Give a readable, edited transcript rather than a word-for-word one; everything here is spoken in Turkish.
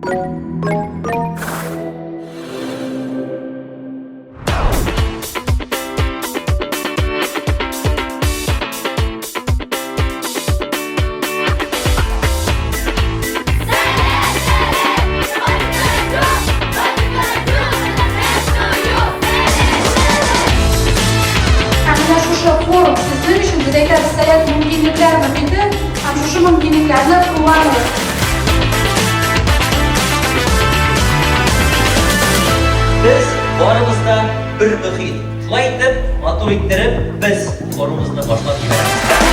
Forum sizin için direktör sayat mümkünlükler muhiti ham shu mümkünlüklerni kullanıyor. Biz borimizdan bir muhit. Shulay etib, motor ittirib biz forumuzni boshlab yuboramiz.